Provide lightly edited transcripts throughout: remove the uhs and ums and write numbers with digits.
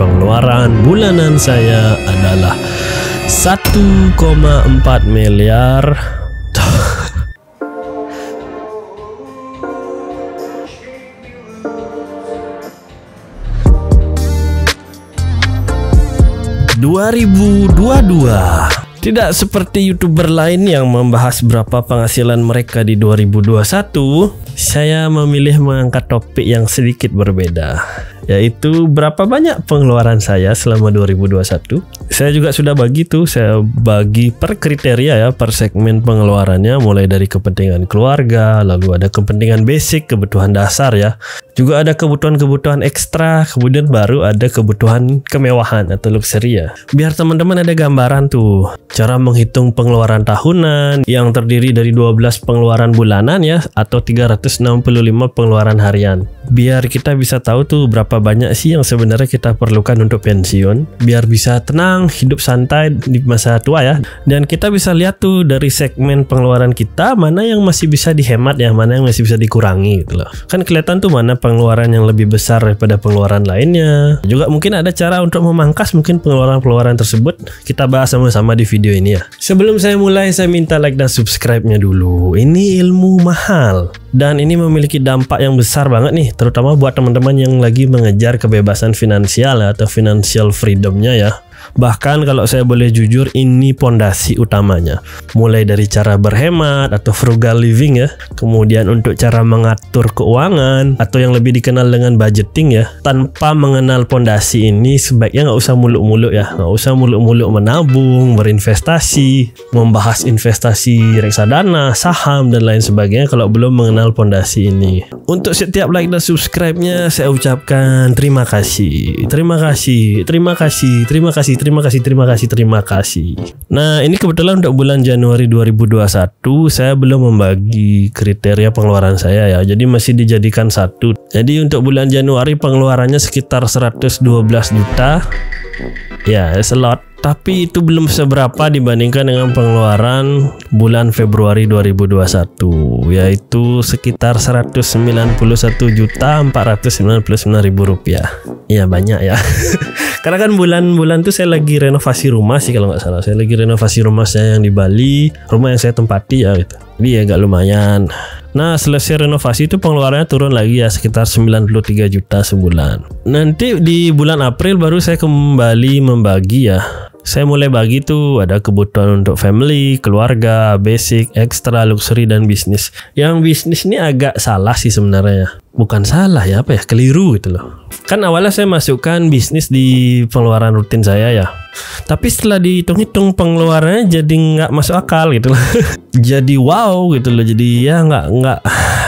pengeluaran bulanan saya adalah 1,4 miliar. Tidak seperti YouTuber lain yang membahas berapa penghasilan mereka di 2021, saya memilih mengangkat topik yang sedikit berbeda, yaitu berapa banyak pengeluaran saya selama 2021. Saya juga sudah saya bagi per kriteria ya, per segmen pengeluarannya, mulai dari kepentingan keluarga, lalu ada kepentingan basic, kebutuhan dasar ya. Juga ada kebutuhan-kebutuhan ekstra, kemudian baru ada kebutuhan kemewahan atau luxury ya. Biar teman-teman ada gambaran tuh, cara menghitung pengeluaran tahunan yang terdiri dari 12 pengeluaran bulanan ya, atau 365 pengeluaran harian. Biar kita bisa tahu tuh berapa banyak sih yang sebenarnya kita perlukan untuk pensiun, biar bisa tenang, hidup santai di masa tua ya. Dan kita bisa lihat tuh dari segmen pengeluaran kita, mana yang masih bisa dihemat ya, mana yang masih bisa dikurangi gitu loh. Kan kelihatan tuh mana pengeluaran yang lebih besar daripada pengeluaran lainnya. Juga mungkin ada cara untuk memangkas mungkin pengeluaran-pengeluaran tersebut. Kita bahas sama-sama di video ini ya. Sebelum saya mulai, saya minta like dan subscribe-nya dulu. Ini ilmu mahal dan ini memiliki dampak yang besar banget nih, terutama buat teman-teman yang lagi mengejar kebebasan finansial atau financial freedom-nya ya. Bahkan kalau saya boleh jujur, ini pondasi utamanya. Mulai dari cara berhemat atau frugal living ya, kemudian untuk cara mengatur keuangan atau yang lebih dikenal dengan budgeting ya. Tanpa mengenal pondasi ini, sebaiknya nggak usah muluk-muluk ya, nggak usah muluk-muluk menabung, berinvestasi, membahas investasi reksadana, saham dan lain sebagainya kalau belum mengenal pondasi ini. Untuk setiap like dan subscribe-nya saya ucapkan terima kasih, terima kasih, terima kasih, terima kasih. Terima kasih. Nah, ini kebetulan untuk bulan Januari 2021 saya belum membagi kriteria pengeluaran saya ya. Jadi masih dijadikan satu. Jadi untuk bulan Januari pengeluarannya sekitar 112 juta. Ya, it's a lot. Tapi itu belum seberapa dibandingkan dengan pengeluaran bulan Februari 2021, yaitu sekitar 191.499.000 rupiah. Iya banyak ya. Karena kan bulan-bulan tuh saya lagi renovasi rumah sih kalau nggak salah. Saya lagi renovasi rumah saya yang di Bali, rumah yang saya tempati ya gitu. Jadi ya agak lumayan. Nah, selesai renovasi itu pengeluarannya turun lagi ya, sekitar 93 juta sebulan. Nanti di bulan April baru saya kembali membagi ya. Saya mulai bagi tuh ada kebutuhan untuk family, keluarga, basic, ekstra, luxury, dan bisnis. Yang bisnis ini agak salah sih sebenarnya. Bukan salah ya, keliru gitu loh. Kan awalnya saya masukkan bisnis di pengeluaran rutin saya ya. Tapi setelah dihitung-hitung pengeluarannya jadi nggak masuk akal gitu loh. Jadi wow gitu loh. Jadi ya nggak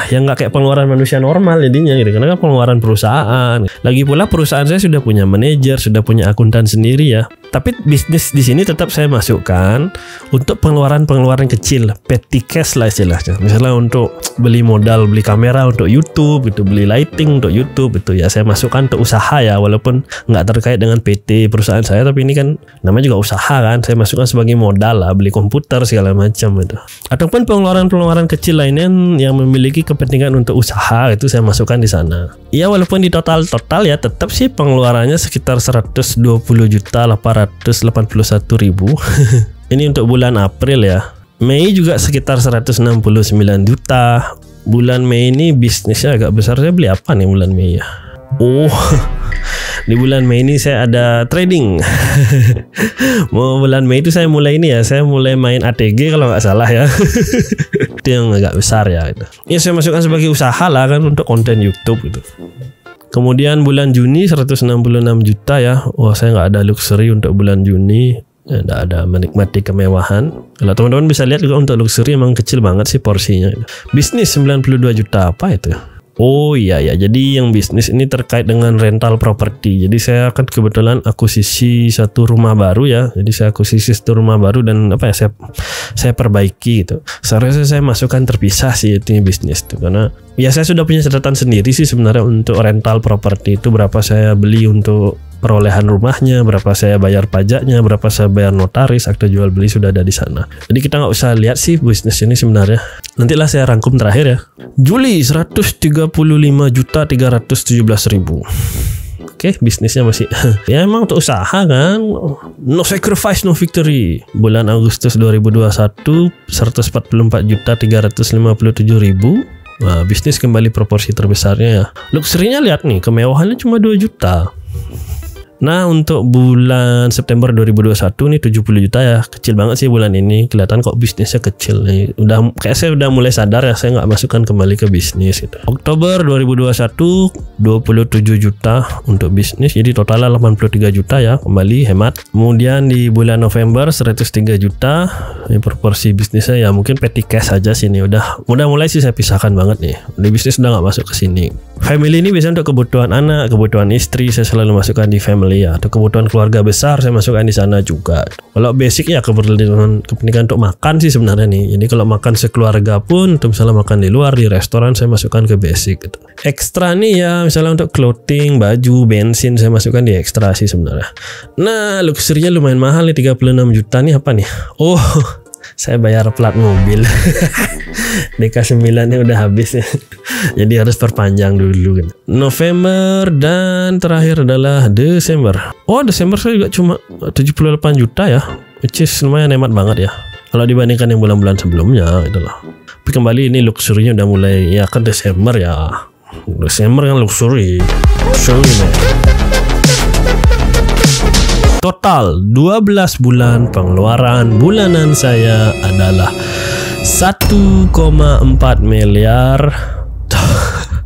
kayak pengeluaran manusia normal jadinya gitu. Karena kan pengeluaran perusahaan. Lagi pula perusahaan saya sudah punya manajer, sudah punya akuntan sendiri ya. Tapi bisnis di sini tetap saya masukkan untuk pengeluaran-pengeluaran kecil, petty cash lah istilahnya. Misalnya untuk beli modal, beli kamera untuk YouTube, itu beli lighting untuk YouTube, itu ya saya masukkan untuk usaha ya, walaupun nggak terkait dengan PT perusahaan saya, tapi ini kan namanya juga usaha kan, saya masukkan sebagai modal lah, beli komputer segala macam itu. Ataupun pengeluaran-pengeluaran kecil lainnya yang memiliki kepentingan untuk usaha itu saya masukkan di sana. Ya walaupun di total ya tetap sih pengeluarannya sekitar 120.881.000. Ini untuk bulan April ya. Mei juga sekitar 169 juta. Bulan Mei ini bisnisnya agak besar. Saya beli apa nih bulan Mei ya? Oh, di bulan Mei ini saya ada trading. Mau bulan Mei itu saya mulai ini ya, saya mulai main ATG kalau nggak salah ya. Itu yang agak besar ya. Ya saya masukkan sebagai usaha lah kan untuk konten YouTube gitu. Kemudian bulan Juni 166 juta ya. Wah, saya nggak ada luxury untuk bulan Juni. Nggak ada menikmati kemewahan. Kalau teman-teman bisa lihat juga untuk luxury emang kecil banget sih porsinya. Bisnis 92 juta apa itu? Oh iya ya, jadi yang bisnis ini terkait dengan rental properti. Jadi saya akan kebetulan akuisisi satu rumah baru ya. Jadi saya akuisisi satu rumah baru dan apa ya, saya perbaiki gitu. Seharusnya saya masukkan terpisah sih itu bisnis itu, karena ya saya sudah punya catatan sendiri sih sebenarnya untuk rental properti itu, berapa saya beli untuk perolehan rumahnya, berapa saya bayar pajaknya, berapa saya bayar notaris, akte jual beli sudah ada di sana. Jadi kita nggak usah lihat sih bisnis ini sebenarnya. Nantilah saya rangkum terakhir ya. Juli 135.317.000. Oke, oke, bisnisnya masih ya emang untuk usaha kan, no sacrifice no victory. Bulan Agustus 2021 144.357.000. Nah, bisnis kembali proporsi terbesarnya ya. Luxury-nya lihat nih, kemewahannya cuma 2 juta. Nah, untuk bulan September 2021 nih 70 juta ya. Kecil banget sih bulan ini. Kelihatan kok bisnisnya kecil nih. Kayak saya udah mulai sadar ya, saya nggak masukkan kembali ke bisnis gitu. Oktober 2021 27 juta untuk bisnis. Jadi totalnya 83 juta ya, kembali hemat. Kemudian di bulan November 103 juta. Ini proporsi bisnisnya ya mungkin petty cash aja sini. Udah mulai sih saya pisahkan banget nih. Di bisnis udah nggak masuk ke sini. Family ini biasanya untuk kebutuhan anak, kebutuhan istri saya selalu masukkan di family ya, atau kebutuhan keluarga besar saya masukkan di sana juga. Kalau basic ya kepentingan untuk makan sih sebenarnya nih. Jadi kalau makan sekeluarga pun, atau misalnya makan di luar di restoran saya masukkan ke basic gitu. Ekstra nih ya misalnya untuk clothing, baju, bensin saya masukkan di ekstra sih sebenarnya. Nah, luxury-nya lumayan mahal nih 36 juta nih apa nih? Oh, saya bayar plat mobil. DK9 nya udah habis ya. Jadi harus perpanjang dulu kan. November dan terakhir adalah Desember. Oh, Desember saya juga cuma 78 juta ya, which is lumayan hemat banget ya kalau dibandingkan yang bulan-bulan sebelumnya itulah. Tapi kembali ini luxury-nya udah mulai ya kan Desember ya. Desember kan luxury man. Total 12 bulan pengeluaran bulanan saya adalah 1,4 miliar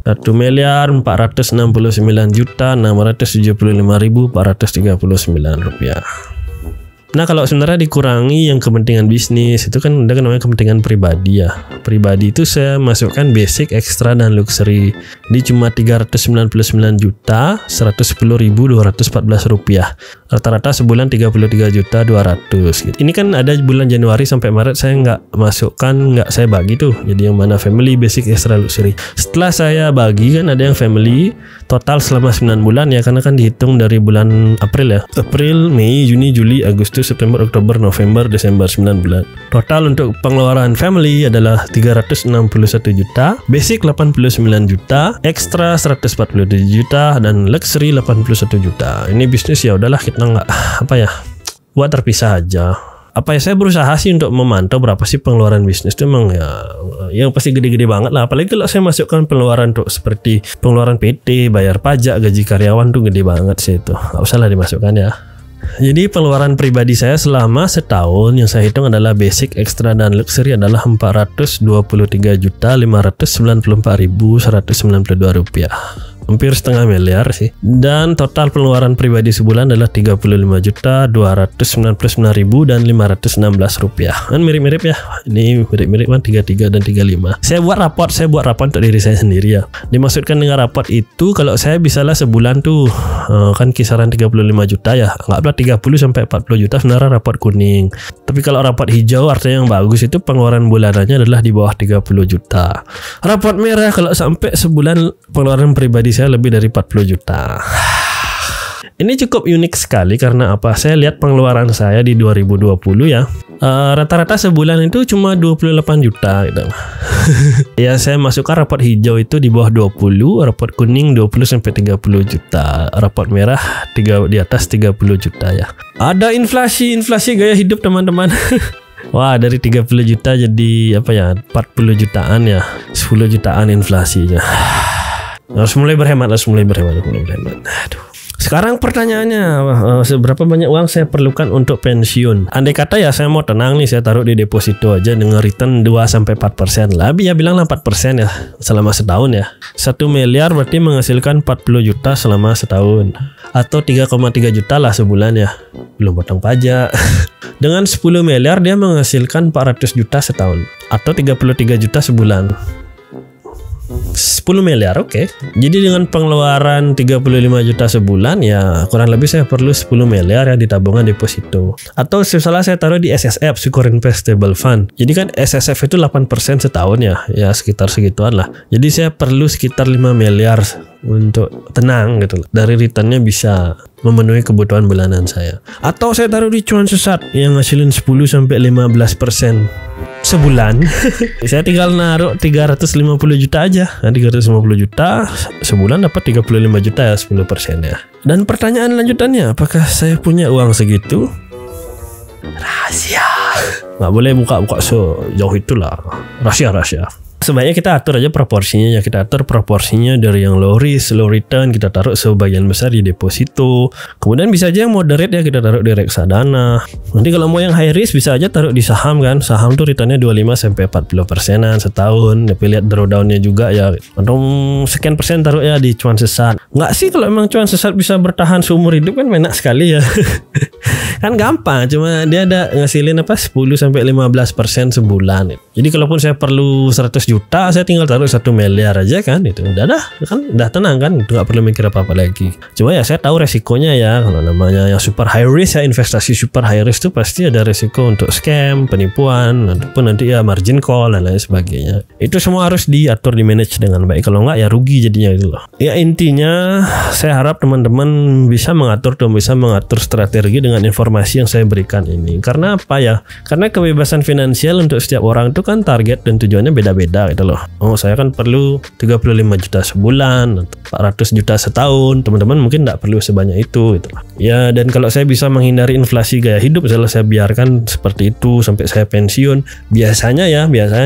1.469.675.439 rupiah. Nah, kalau sebenarnya dikurangi yang kepentingan bisnis itu kan udah namanya kepentingan pribadi ya. Pribadi itu saya masukkan basic, ekstra dan luxury. Ini cuma 399.110.214 rupiah. Rata-rata sebulan 33.200 gitu. Ini kan ada bulan Januari sampai Maret saya nggak saya bagi tuh. Jadi yang mana family, basic, extra, luxury. Setelah saya bagi kan ada yang family total selama 9 bulan ya, karena kan dihitung dari bulan April ya. April, Mei, Juni, Juli, Agustus, September, Oktober, November, Desember, 9 bulan. Total untuk pengeluaran family adalah 361 juta, basic 89 juta, extra 147 juta, dan luxury 81 juta. Ini bisnis ya udahlah kita nggak buat terpisah aja. Saya berusaha sih untuk memantau berapa sih pengeluaran bisnis itu emang ya pasti gede-gede banget lah. Apalagi kalau saya masukkan pengeluaran untuk seperti pengeluaran PT, bayar pajak, gaji karyawan tuh gede banget sih itu. Nggak usah lah dimasukkan ya. Jadi pengeluaran pribadi saya selama setahun yang saya hitung adalah basic, extra dan luxury adalah 423.594.192 rupiah. Hampir setengah miliar sih. Dan total pengeluaran pribadi sebulan adalah 35.299.516 rupiah. Kan mirip-mirip ya. Ini mirip-mirip kan 33 dan 35. Saya buat raport untuk diri saya sendiri ya. Dimaksudkan dengan raport itu kalau saya bisalah sebulan tuh kan kisaran 35 juta ya. Anggaplah 30 sampai 40 juta sebenarnya raport kuning. Tapi kalau raport hijau artinya yang bagus itu pengeluaran bulanannya adalah di bawah 30 juta. Raport merah kalau sampai sebulan pengeluaran pribadi saya lebih dari 40 juta. Ini cukup unik sekali karena saya lihat pengeluaran saya di 2020 ya. Rata-rata sebulan itu cuma 28 juta gitu. Ya saya masukkan raport hijau itu di bawah 20, raport kuning 20 sampai 30 juta, raport merah di atas 30 juta ya. Ada inflasi gaya hidup teman-teman. Wah, dari 30 juta jadi 40 jutaan ya. 10 jutaan inflasinya. Harus mulai berhemat. Aduh. Sekarang pertanyaannya, seberapa banyak uang saya perlukan untuk pensiun? Andai kata ya saya mau tenang nih, saya taruh di deposito aja dengan return 2-4% lah. Ya bilanglah 4% ya selama setahun ya. 1 miliar berarti menghasilkan 40 juta selama setahun. Atau 3,3 juta lah sebulan ya. Belum potong pajak. Dengan 10 miliar dia menghasilkan 400 juta setahun. Atau 33 juta sebulan. 10 miliar oke. Jadi dengan pengeluaran 35 juta sebulan ya kurang lebih saya perlu 10 miliar ya di tabungan deposito. Atau misalnya saya taruh di SSF, Secure Investable Fund. Jadi kan SSF itu 8% setahun ya sekitar segituan lah. Jadi saya perlu sekitar 5 miliar untuk tenang gitu. Dari returnnya bisa memenuhi kebutuhan bulanan saya. Atau saya taruh di cuan sesat yang ngasilin 10-15% sebulan. Saya tinggal naruh 350 juta aja. Nah, 350 juta sebulan dapat 35 juta ya, 10% ya. Dan pertanyaan lanjutannya, apakah saya punya uang segitu? Rahasia. Nggak boleh buka-buka sejauh itulah. Rahasia. Sebaiknya kita atur aja proporsinya ya. Kita atur proporsinya dari yang low risk, low return, kita taruh sebagian besar di deposito. Kemudian bisa aja yang moderate ya, kita taruh di reksadana. Nanti kalau mau yang high risk bisa aja taruh di saham kan. Saham tuh returnnya 25-40% setahun. Tapi lihat drawdownnya juga ya. Atau sekian persen taruh ya di cuan sesat. Nggak sih, kalau emang cuan sesat bisa bertahan seumur hidup kan enak sekali ya. Kan gampang, cuma dia ada ngasilin 10-15% sebulan. Jadi kalaupun saya perlu 100 juta, saya tinggal taruh 1 miliar aja kan, itu udah tenang kan, nggak perlu mikir apa-apa lagi. Cuma ya saya tahu resikonya ya, kalau namanya yang super high risk ya, investasi super high risk itu pasti ada resiko untuk scam, penipuan, ataupun nanti ya margin call dan lain sebagainya. Itu semua harus diatur, di manage dengan baik, kalau nggak ya rugi jadinya gitu loh. Ya intinya saya harap teman-teman bisa mengatur strategi dengan informasi yang saya berikan ini. Karena apa ya? Karena kebebasan finansial untuk setiap orang itu kan target dan tujuannya beda-beda gitu loh. Oh, saya kan perlu 35 juta sebulan, 400 juta setahun. Teman-teman mungkin nggak perlu sebanyak itu gitu. Ya, dan kalau saya bisa menghindari inflasi gaya hidup, misalnya saya biarkan seperti itu sampai saya pensiun, biasanya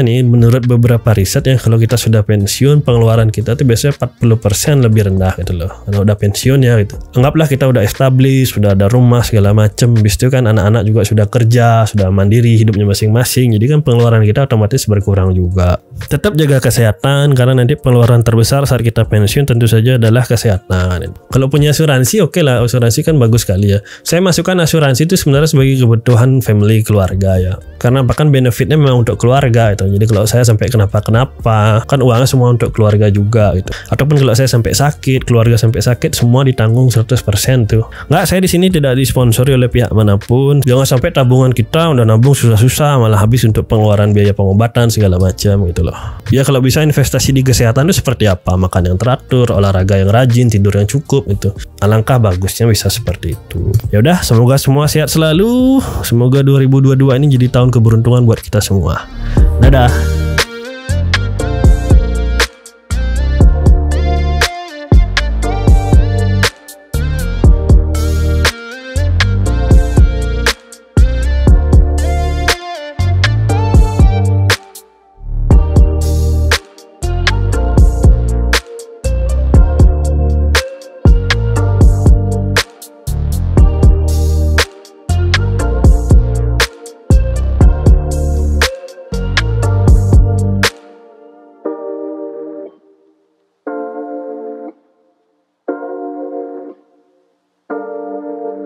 nih menurut beberapa riset ya, kalau kita sudah pensiun, pengeluaran kita tuh biasanya 40% lebih rendah gitu loh. Kalau udah pensiun ya gitu. Anggaplah kita udah established, sudah ada rumah segala macam, habis itu kan anak-anak juga sudah kerja, sudah mandiri hidupnya masing-masing. Jadi kan pengeluaran kita otomatis berkurang juga. Tetap jaga kesehatan, karena nanti pengeluaran terbesar saat kita pensiun tentu saja adalah kesehatan. Kalau punya asuransi, oke lah, asuransi kan bagus sekali ya. Saya masukkan asuransi itu sebenarnya sebagai kebutuhan family, keluarga ya. Karena bahkan benefitnya memang untuk keluarga itu. Jadi kalau saya sampai kenapa-kenapa, kan uangnya semua untuk keluarga juga gitu. Ataupun kalau saya sampai sakit, keluarga sampai sakit, semua ditanggung 100% tuh. Nggak, saya di sini tidak disponsori oleh pihak manapun. Jangan sampai tabungan kita udah nabung susah-susah malah habis untuk pengeluaran biaya pengobatan segala macam gitu loh. Ya kalau bisa investasi di kesehatan itu seperti apa? Makan yang teratur, olahraga yang rajin, tidur yang cukup itu. Alangkah bagusnya bisa seperti itu. Ya udah, semoga semua sehat selalu. Semoga 2022 ini jadi tahun keberuntungan buat kita semua. Dadah.